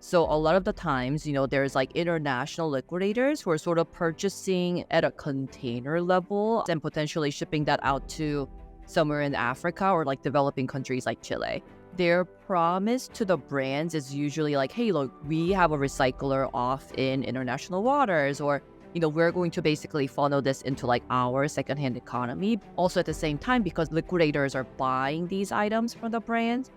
So a lot of the times, there's like international liquidators who are sort of purchasing at a container level and potentially shipping that out to somewhere in Africa or like developing countries like Chile. Their promise to the brands is usually like, hey, look, we have a recycler off in international waters, or we're going to basically funnel this into like our secondhand economy. Also at the same time, because liquidators are buying these items from the brands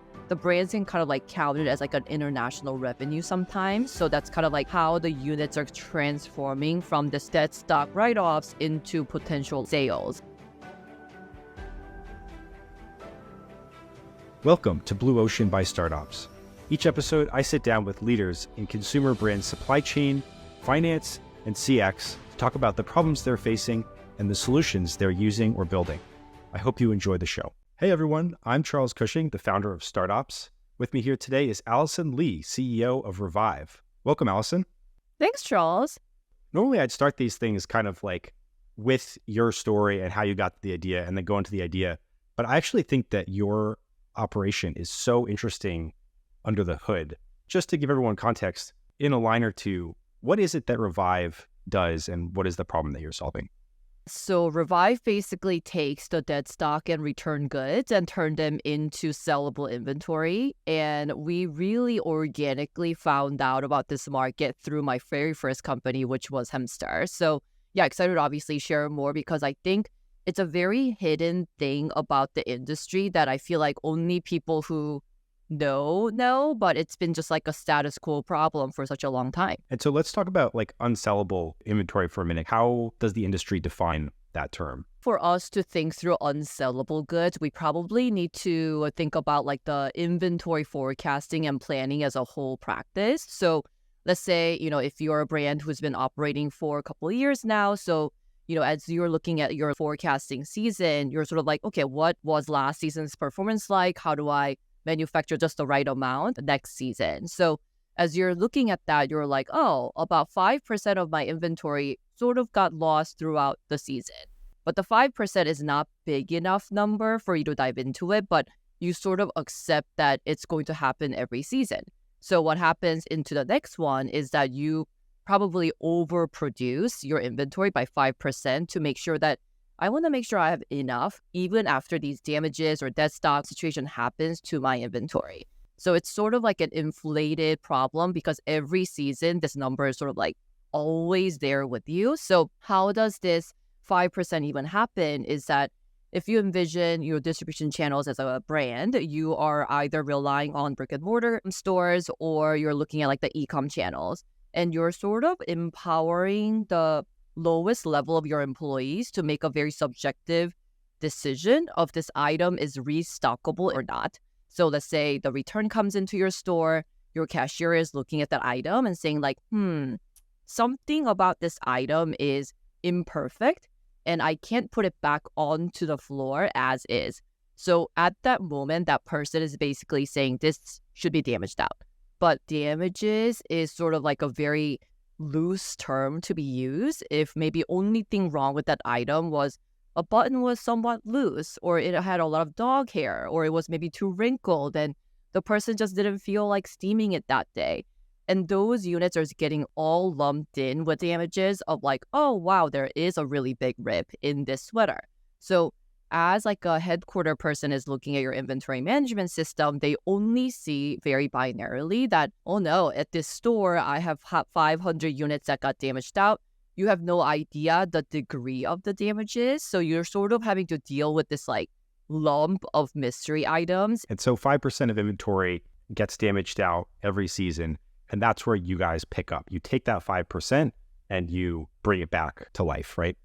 can kind of like count it as like an international revenue sometimes. So that's kind of like how the units are transforming from this dead stock write-offs into potential sales. Welcome to Blue Ocean by StartOps. Each episode, I sit down with leaders in consumer brand supply chain, finance, and CX to talk about the problems they're facing and the solutions they're using or building. I hope you enjoy the show. Hey everyone, I'm Charles Cushing, the founder of StartOps. With me here today is Allison Lee, CEO of Revive. Welcome, Allison. Thanks, Charles. Normally, I'd start these things kind of like with your story and how you got the idea and then go into the idea. But I actually think that your operation is so interesting under the hood. Just to give everyone context, in a line or two, what is it that Revive does and what is the problem that you're solving? So Revive basically takes the dead stock and return goods and turn them into sellable inventory. And we really organically found out about this market through my very first company, which was Hemster. So yeah, excited to obviously share more because I think it's a very hidden thing about the industry that I feel like only people who know, but it's been just like a status quo problem for such a long time. And so let's talk about like unsellable inventory for a minute. How does the industry define that term? For us to think through unsellable goods, we probably need to think about like the inventory forecasting and planning as a whole practice. So let's say, if you're a brand who's been operating for a couple of years now, so as you're looking at your forecasting season, you're sort of like, okay, what was last season's performance like? How do I manufacture just the right amount next season? So as you're looking at that, you're like, oh, about 5% of my inventory sort of got lost throughout the season. But the 5% is not big enough number for you to dive into it, but you sort of accept that it's going to happen every season. So what happens into the next one is that you probably overproduce your inventory by 5% to make sure that I want to make sure I have enough even after these damages or dead stock situation happens to my inventory. So it's sort of like an inflated problem because every season this number is sort of like always there with you. So how does this 5% even happen is that if you envision your distribution channels as a brand, you are either relying on brick and mortar stores or you're looking at like the e-com channels. And you're sort of empowering the lowest level of your employees to make a very subjective decision of this item is restockable or not. So let's say the return comes into your store, your cashier is looking at that item and saying like, something about this item is imperfect and I can't put it back onto the floor as is. So at that moment, that person is basically saying this should be damaged out. But damages is sort of like a very loose term to be used if maybe only thing wrong with that item was a button was somewhat loose or it had a lot of dog hair or it was maybe too wrinkled and the person just didn't feel like steaming it that day. And those units are getting all lumped in with damages of like, oh, wow, there is a really big rip in this sweater. So as like a headquarter person is looking at your inventory management system, they only see very binarily that, oh no, at this store, I have 500 units that got damaged out. You have no idea the degree of the damages. So you're sort of having to deal with this like lump of mystery items. And so 5% of inventory gets damaged out every season. And that's where you guys pick up. You take that 5% and you bring it back to life, right?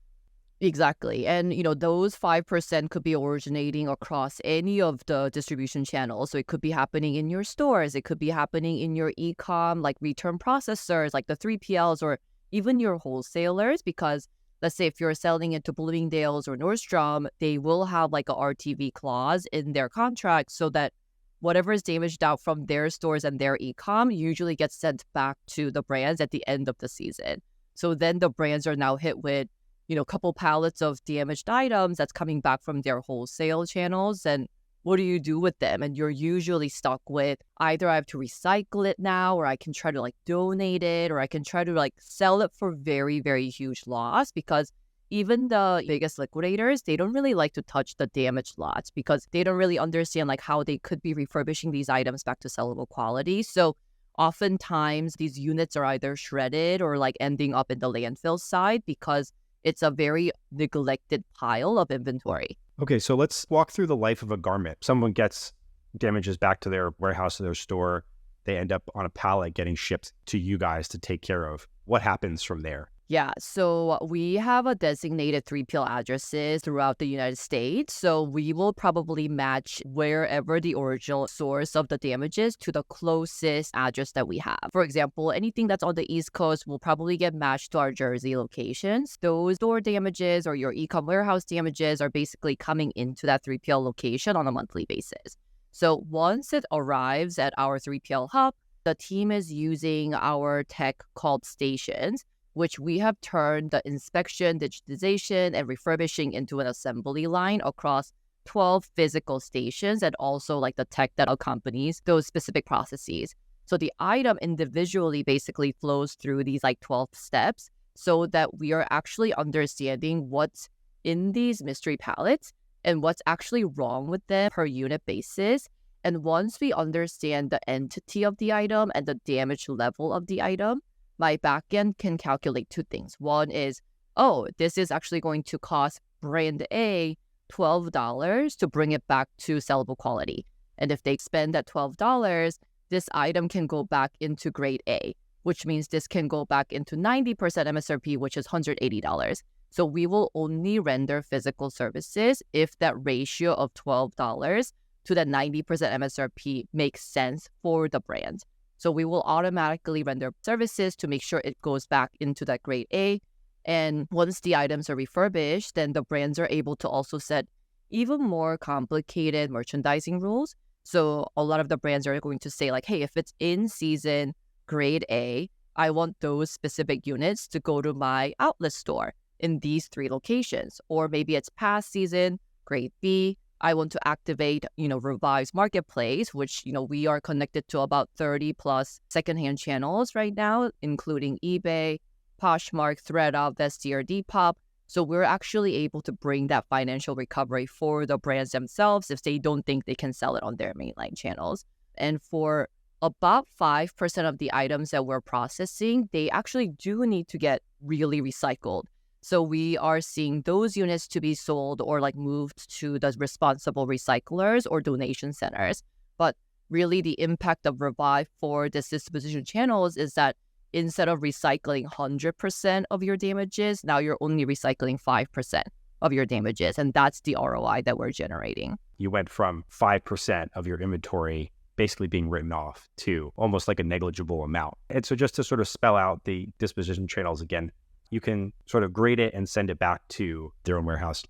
Exactly. And, those 5% could be originating across any of the distribution channels. So it could be happening in your stores. It could be happening in your e-com, like return processors, like the 3PLs, or even your wholesalers. Because let's say if you're selling it to Bloomingdale's or Nordstrom, they will have like a RTV clause in their contract so that whatever is damaged out from their stores and their e-com usually gets sent back to the brands at the end of the season. So then the brands are now hit with a couple pallets of damaged items that's coming back from their wholesale channels. And what do you do with them? And you're usually stuck with either I have to recycle it now, or I can try to like donate it, or I can try to like sell it for very, very huge loss, because even the biggest liquidators, they don't really like to touch the damaged lots because they don't really understand like how they could be refurbishing these items back to sellable quality. So oftentimes these units are either shredded or like ending up in the landfill side because it's a very neglected pile of inventory. Okay, so let's walk through the life of a garment. Someone gets damages back to their warehouse or their store. They end up on a pallet getting shipped to you guys to take care of. What happens from there? Yeah, so we have a designated 3PL addresses throughout the United States. So we will probably match wherever the original source of the damage is to the closest address that we have. For example, anything that's on the East Coast will probably get matched to our Jersey locations. Those store damages or your e-com warehouse damages are basically coming into that 3PL location on a monthly basis. So once it arrives at our 3PL hub, the team is using our tech called stations, which we have turned the inspection, digitization, and refurbishing into an assembly line across 12 physical stations, and also like the tech that accompanies those specific processes. So the item individually basically flows through these like 12 steps so that we are actually understanding what's in these mystery pallets and what's actually wrong with them per unit basis. And once we understand the entity of the item and the damage level of the item, my backend can calculate two things. One is, oh, this is actually going to cost brand A $12 to bring it back to sellable quality. And if they spend that $12, this item can go back into grade A, which means this can go back into 90% MSRP, which is $180. So we will only render physical services if that ratio of $12 to the 90% MSRP makes sense for the brand. So we will automatically render services to make sure it goes back into that grade A. And once the items are refurbished, then the brands are able to also set even more complicated merchandising rules. So a lot of the brands are going to say like, hey, if it's in season grade A, I want those specific units to go to my outlet store in these 3 locations. Or maybe it's past season grade B, I want to activate, Revive's marketplace, which, we are connected to about 30 plus secondhand channels right now, including eBay, Poshmark, ThreadUp, Vestiaire, Depop. So we're actually able to bring that financial recovery for the brands themselves if they don't think they can sell it on their mainline channels. And for about 5% of the items that we're processing, they actually do need to get really recycled. So we are seeing those units to be sold or like moved to the responsible recyclers or donation centers. But really the impact of Revive for this disposition channels is that instead of recycling 100% of your damages, now you're only recycling 5% of your damages. And that's the ROI that we're generating. You went from 5% of your inventory basically being written off to almost like a negligible amount. And so just to sort of spell out the disposition channels again, you can sort of grade it and send it back to their own warehouse.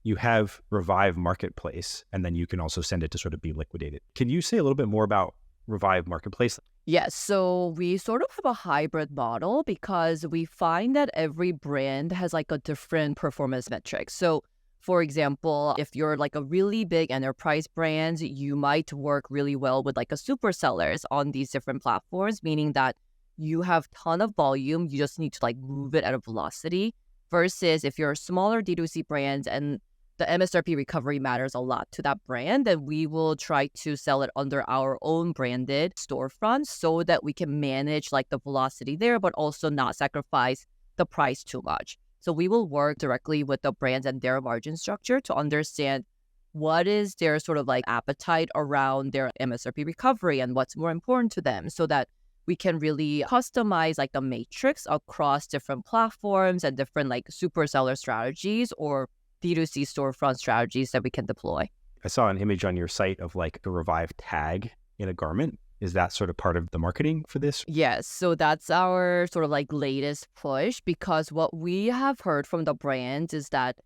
You have Revive Marketplace, and then you can also send it to sort of be liquidated. Can you say a little bit more about Revive Marketplace? Yes, so we sort of have a hybrid model because we find that every brand has like a different performance metric. So for example, if you're like a really big enterprise brand, you might work really well with like a super sellers on these different platforms, meaning that you have ton of volume, you just need to like move it at a velocity, versus if you're a smaller D2C brand and the MSRP recovery matters a lot to that brand, then we will try to sell it under our own branded storefront so that we can manage like the velocity there, but also not sacrifice the price too much. So we will work directly with the brands and their margin structure to understand what is their sort of like appetite around their MSRP recovery and what's more important to them, so that we can really customize like the matrix across different platforms and different like super seller strategies or D2C storefront strategies that we can deploy. I saw an image on your site of like a Revive tag in a garment. Is that sort of part of the marketing for this? Yes, so that's our sort of like latest push, because what we have heard from the brands is that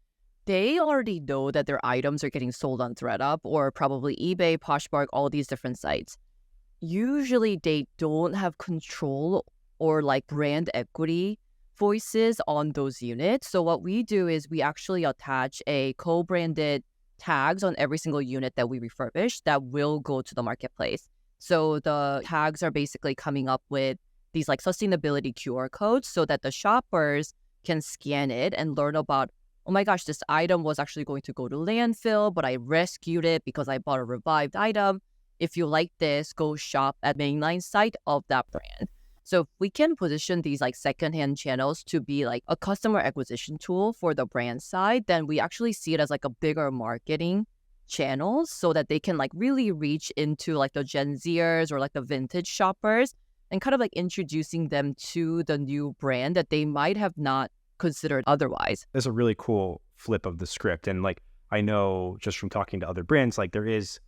they already know that their items are getting sold on ThreadUp or probably eBay, Poshmark, all these different sites. Usually they don't have control or like brand equity voices on those units. So what we do is we actually attach a co-branded tags on every single unit that we refurbish that will go to the marketplace. So the tags are basically coming up with these like sustainability QR codes so that the shoppers can scan it and learn about, oh my gosh, this item was actually going to go to landfill, but I rescued it because I bought a revived item. If you like this, go shop at mainline site of that brand. So if we can position these like secondhand channels to be like a customer acquisition tool for the brand side, then we actually see it as like a bigger marketing channels so that they can like really reach into like the Gen Zers or like the vintage shoppers and kind of like introducing them to the new brand that they might have not considered otherwise. There's a really cool flip of the script. And like, I know just from talking to other brands, like there is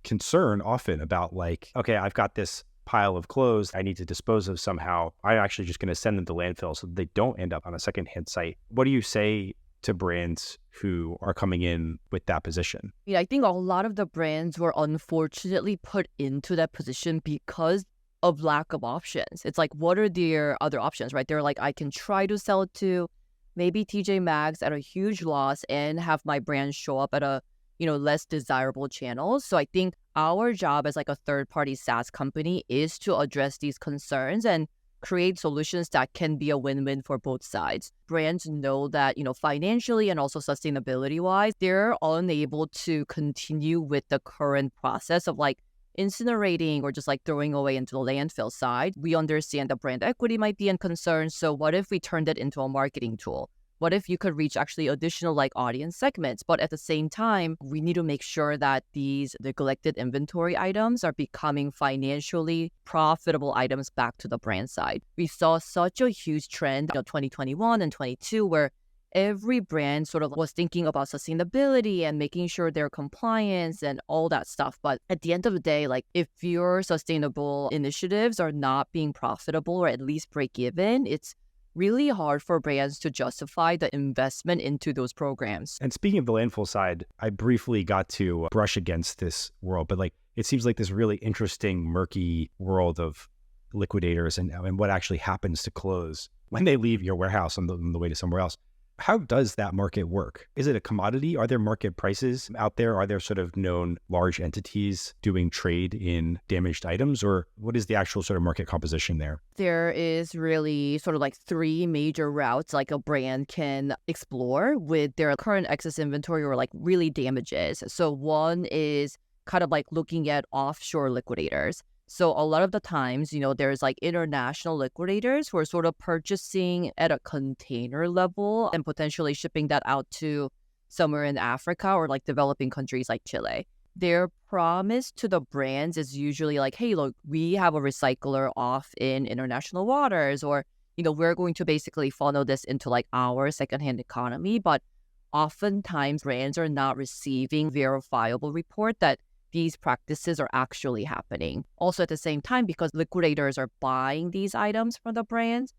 concern often about like, okay, I've got this pile of clothes I need to dispose of somehow. I'm actually just going to send them to landfill so they don't end up on a secondhand site. What do you say to brands who are coming in with that position? Yeah, I think a lot of the brands were unfortunately put into that position because of lack of options. It's like, what are their other options, right? They're like, I can try to sell it to maybe TJ Maxx at a huge loss and have my brand show up at a, less desirable channels. So I think our job as like a third-party SaaS company is to address these concerns and create solutions that can be a win-win for both sides. Brands know that, financially and also sustainability-wise, they're unable to continue with the current process of like incinerating or just like throwing away into the landfill side. We understand that brand equity might be in concern. So what if we turned it into a marketing tool? What if you could reach actually additional like audience segments? But at the same time, we need to make sure that these neglected inventory items are becoming financially profitable items back to the brand side. We saw such a huge trend, 2021 and 22, where every brand sort of was thinking about sustainability and making sure their compliance and all that stuff. But at the end of the day, like if your sustainable initiatives are not being profitable or at least break even, it's really hard for brands to justify the investment into those programs. And speaking of the landfill side, I briefly got to brush against this world, but like it seems like this really interesting, murky world of liquidators and what actually happens to clothes when they leave your warehouse on the way to somewhere else. How does that market work? Is it a commodity? Are there market prices out there? Are there sort of known large entities doing trade in damaged items? Or what is the actual sort of market composition there? There is really sort of like three major routes like a brand can explore with their current excess inventory or like really damages. So one is kind of like looking at offshore liquidators. So a lot of the times, there's like international liquidators who are sort of purchasing at a container level and potentially shipping that out to somewhere in Africa or like developing countries like Chile. Their promise to the brands is usually like, hey, look, we have a recycler off in international waters, or, we're going to basically funnel this into like our secondhand economy. But oftentimes brands are not receiving verifiable report that these practices are actually happening. Also at the same time, because liquidators are buying these items from the brands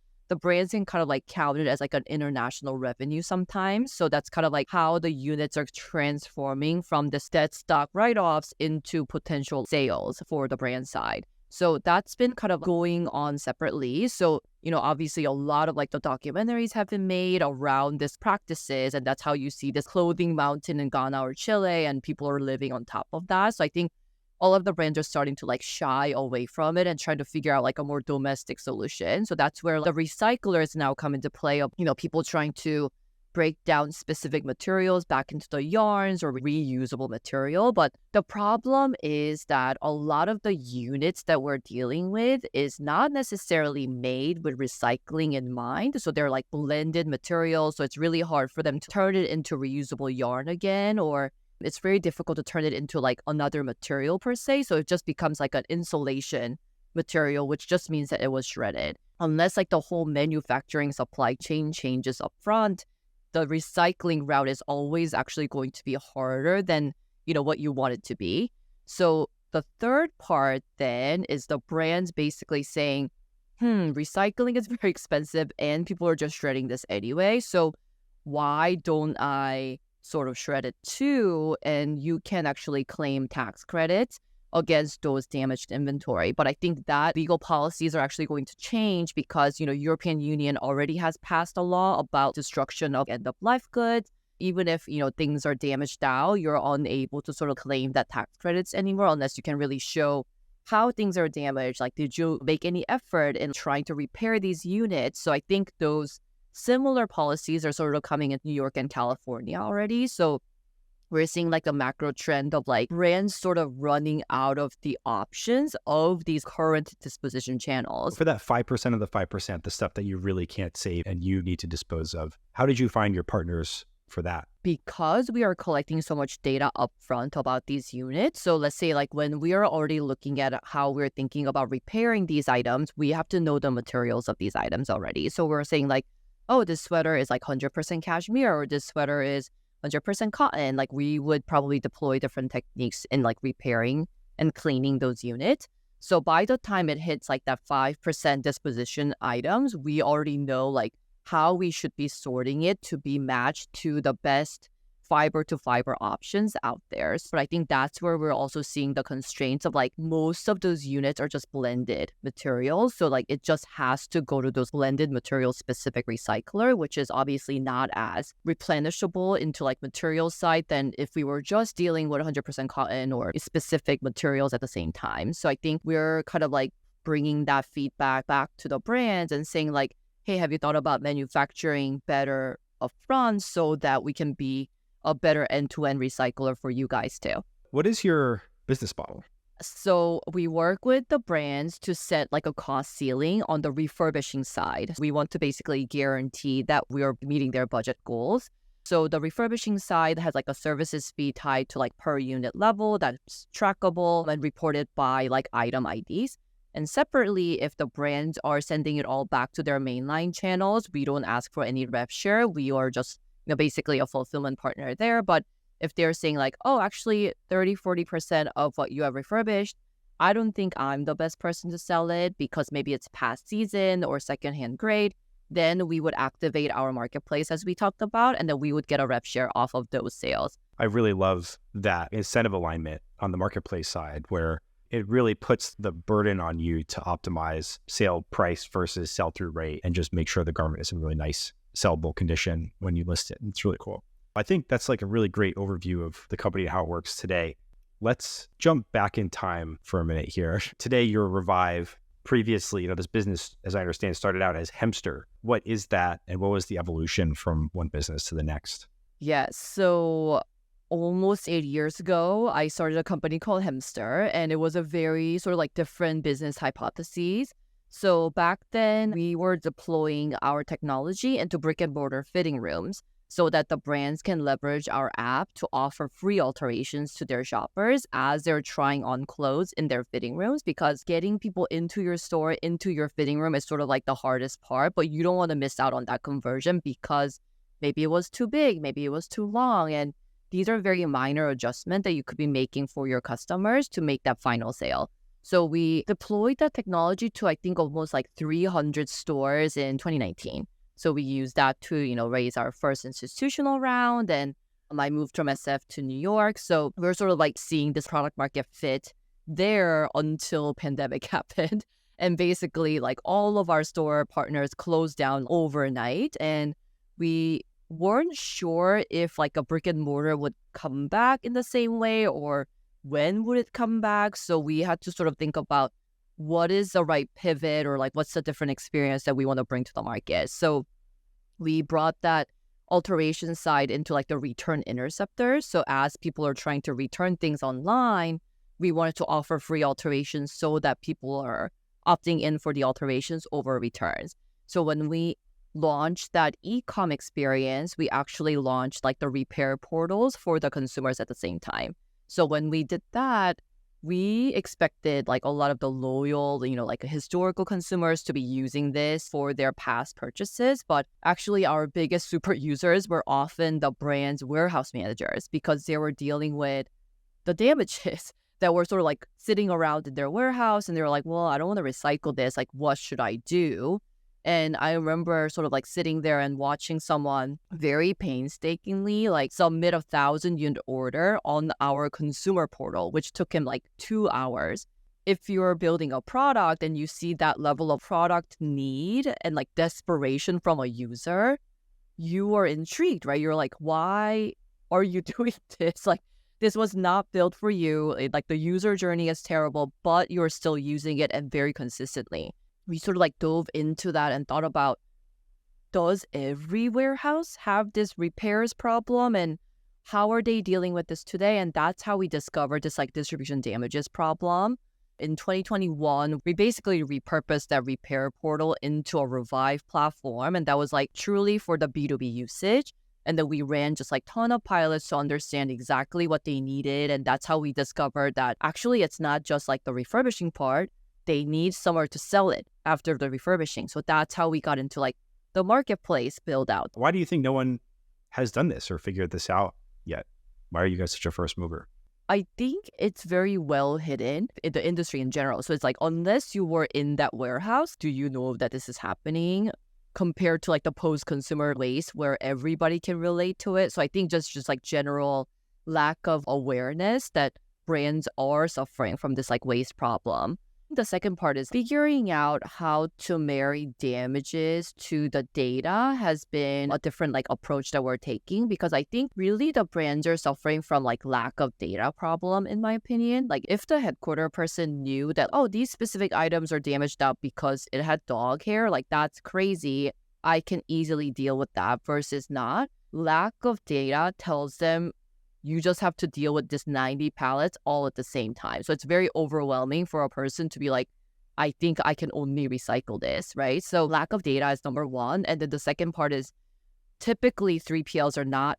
can kind of like count it as like an international revenue sometimes. So that's kind of like how the units are transforming from the deadstock write-offs into potential sales for the brand side. So that's been kind of going on separately. So, obviously a lot of like the documentaries have been made around these practices, and that's how you see this clothing mountain in Ghana or Chile, and people are living on top of that. So I think all of the brands are starting to like shy away from it and trying to figure out like a more domestic solution. So that's where the recyclers now come into play of, people trying to break down specific materials back into the yarns or reusable material. But the problem is that a lot of the units that we're dealing with is not necessarily made with recycling in mind. So they're like blended materials. So it's really hard for them to turn it into reusable yarn again, or it's very difficult to turn it into like another material per se. So it just becomes like an insulation material, which just means that it was shredded. Unless like the whole manufacturing supply chain changes up front, the recycling route is always actually going to be harder than, what you want it to be. So the third part then is the brands basically saying, recycling is very expensive and people are just shredding this anyway. So why don't I sort of shred it too? And you can actually claim tax credits against those damaged inventory. But I think that legal policies are actually going to change because, European Union already has passed a law about destruction of end-of-life goods. even if, things are damaged out, you're unable to sort of claim that tax credits anymore unless you can really show how things are damaged. Like, did you make any effort in trying to repair these units? So I think those similar policies are sort of coming in New York and California already. So we're seeing like a macro trend of like brands sort of running out of the options of these current disposition channels. For that 5% of the 5%, the stuff that you really can't save and you need to dispose of, how did you find your partners for that? Because we are collecting so much data upfront about these units. So let's say like when we are already looking at how we're thinking about repairing these items, we have to know the materials of these items already. So we're saying like, oh, this sweater is like 100% cashmere, or this sweater is 100% cotton. Like, we would probably deploy different techniques in like repairing and cleaning those units. So by the time it hits like that 5% disposition items, we already know like how we should be sorting it to be matched to the best fiber to fiber options out there. But I think that's where we're also seeing the constraints of like most of those units are just blended materials. So like it just has to go to those blended material specific recycler, which is obviously not as replenishable into like material side than if we were just dealing with 100% cotton or specific materials at the same time. So I think we're kind of like bringing that feedback back to the brands and saying like, hey, have you thought about manufacturing better upfront so that we can be a better end-to-end recycler for you guys too? What is your business model? So we work with the brands to set like a cost ceiling on the refurbishing side. We want to basically guarantee that we are meeting their budget goals. So the refurbishing side has like a services fee tied to like per unit level that's trackable and reported by like item IDs. And separately, if the brands are sending it all back to their mainline channels, we don't ask for any rev share. We are just basically a fulfillment partner there. But if they're saying like, oh, actually 30-40% of what you have refurbished, I don't think I'm the best person to sell it because maybe it's past season or secondhand grade, then we would activate our marketplace as we talked about, and then we would get a rev share off of those sales. I really love that incentive alignment on the marketplace side where it really puts the burden on you to optimize sale price versus sell-through rate and just make sure the garment is in really nice sellable condition when you list it. It's really cool. I think that's like a really great overview of the company and how it works today. Let's jump back in time for a minute here. Today, you're Revive. Previously, this business, as I understand, started out as Hemster. What is that, and what was the evolution from one business to the next? Yeah, so almost 8 years ago, I started a company called Hemster, and it was a very sort of like different business hypotheses. So back then, we were deploying our technology into brick and mortar fitting rooms so that the brands can leverage our app to offer free alterations to their shoppers as they're trying on clothes in their fitting rooms, because getting people into your store, into your fitting room is sort of like the hardest part, but you don't want to miss out on that conversion because maybe it was too big, maybe it was too long, and these are very minor adjustments that you could be making for your customers to make that final sale. So we deployed that technology to, I think, almost like 300 stores in 2019. So we used that to, raise our first institutional round. And I moved from SF to New York. So we're sort of like seeing this product market fit there until pandemic happened. And basically like all of our store partners closed down overnight. And we weren't sure if like a brick and mortar would come back in the same way or when would it come back. So we had to sort of think about what is the right pivot or like what's the different experience that we want to bring to the market. So we brought that alteration side into like the return interceptor. So as people are trying to return things online, we wanted to offer free alterations so that people are opting in for the alterations over returns. So when we launched that e-com experience, we actually launched like the repair portals for the consumers at the same time. So when we did that, we expected like a lot of the loyal, like historical consumers to be using this for their past purchases. But actually our biggest super users were often the brand's warehouse managers because they were dealing with the damages that were sort of like sitting around in their warehouse. And they were like, well, I don't want to recycle this. Like, what should I do? And I remember sort of like sitting there and watching someone very painstakingly like submit 1,000-unit order on our consumer portal, which took him like 2 hours. If you're building a product and you see that level of product need and like desperation from a user, you are intrigued, right? You're like, why are you doing this? Like, this was not built for you. Like, the user journey is terrible, but you're still using it and very consistently. We sort of like dove into that and thought about, does every warehouse have this repairs problem, and how are they dealing with this today? And that's how we discovered this like distribution damages problem. In 2021, we basically repurposed that repair portal into a Revive platform, and that was like truly for the B2B usage. And then we ran just like ton of pilots to understand exactly what they needed. And that's how we discovered that actually it's not just like the refurbishing part. They need somewhere to sell it after the refurbishing. So that's how we got into like the marketplace build out. Why do you think no one has done this or figured this out yet? Why are you guys such a first mover? I think it's very well hidden in the industry in general. So it's like, unless you were in that warehouse, do you know that this is happening, compared to like the post-consumer waste where everybody can relate to it. So I think just like general lack of awareness that brands are suffering from this like waste problem. The second part is figuring out how to marry damages to the data has been a different like approach that we're taking, because I think really the brands are suffering from like lack of data problem, in my opinion. Like, if the headquarter person knew that, oh, these specific items are damaged out because it had dog hair, like that's crazy. I can easily deal with that versus not. Lack of data tells them you just have to deal with this 90 pallets all at the same time. So it's very overwhelming for a person to be like, I think I can only recycle this, right? So lack of data is number one. And then the second part is typically 3PLs are not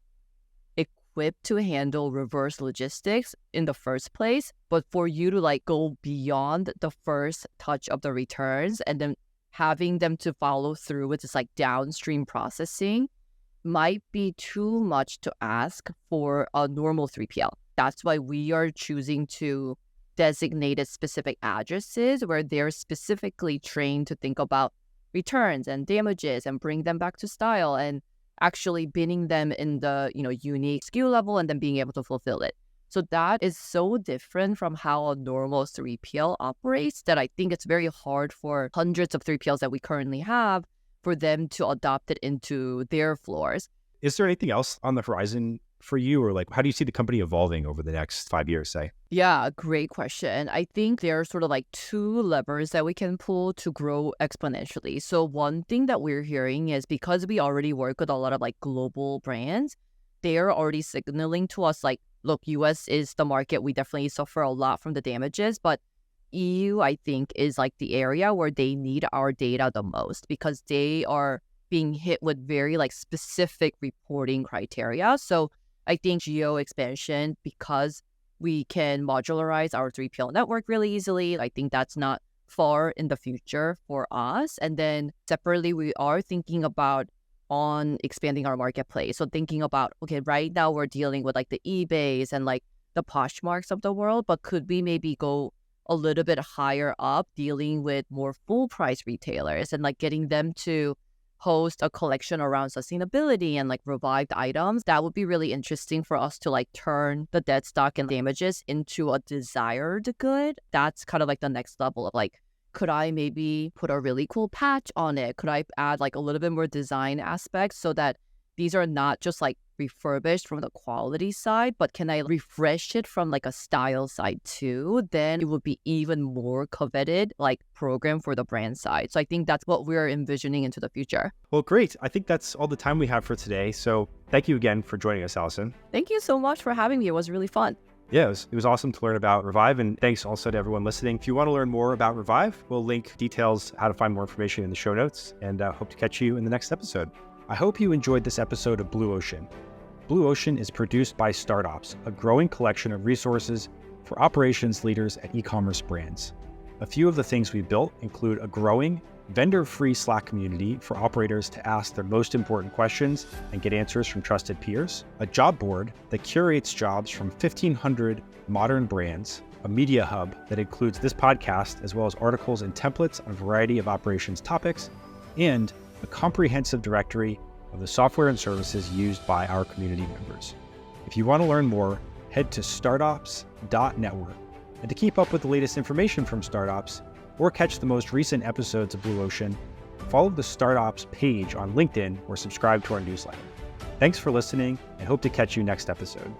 equipped to handle reverse logistics in the first place. But for you to like go beyond the first touch of the returns and then having them to follow through with this like downstream processing might be too much to ask for a normal 3PL. That's why we are choosing to designate specific addresses where they're specifically trained to think about returns and damages and bring them back to style and actually binning them in the unique SKU level and then being able to fulfill it. So that is so different from how a normal 3PL operates that I think it's very hard for hundreds of 3PLs that we currently have for them to adopt it into their floors. Is there anything else on the horizon for you, or like how do you see the company evolving over the next 5 years, say? Yeah, great question. I think there are sort of like two levers that we can pull to grow exponentially. So one thing that we're hearing is, because we already work with a lot of like global brands, they're already signaling to us like, look, US is the market. We definitely suffer a lot from the damages, but EU, I think, is like the area where they need our data the most, because they are being hit with very like specific reporting criteria. So I think geo expansion, because we can modularize our 3PL network really easily, I think that's not far in the future for us. And then separately, we are thinking about on expanding our marketplace. So thinking about, okay, right now we're dealing with like the eBays and like the Poshmarks of the world, but could we maybe go a little bit higher up, dealing with more full price retailers and like getting them to host a collection around sustainability and like revived items? That would be really interesting for us to like turn the dead stock and damages into a desired good. That's kind of like the next level of like, could I maybe put a really cool patch on it? Could I add like a little bit more design aspects so that these are not just like refurbished from the quality side, but can I refresh it from like a style side too? Then it would be even more coveted like program for the brand side. So I think that's what we're envisioning into the future. Well, great. I think that's all the time we have for today. So thank you again for joining us, Allison. Thank you so much for having me. It was really fun. Yeah, it was awesome to learn about Revive, and thanks also to everyone listening. If you want to learn more about Revive, we'll link details, how to find more information in the show notes, and hope to catch you in the next episode. I hope you enjoyed this episode of Blue Ocean. Blue Ocean is produced by StartOps, a growing collection of resources for operations leaders at e-commerce brands. A few of the things we built include a growing, vendor-free Slack community for operators to ask their most important questions and get answers from trusted peers, a job board that curates jobs from 1,500 modern brands, a media hub that includes this podcast, as well as articles and templates on a variety of operations topics, and a comprehensive directory of the software and services used by our community members. If you want to learn more, head to startops.network. And to keep up with the latest information from StartOps, or catch the most recent episodes of Blue Ocean, follow the StartOps page on LinkedIn or subscribe to our newsletter. Thanks for listening and hope to catch you next episode.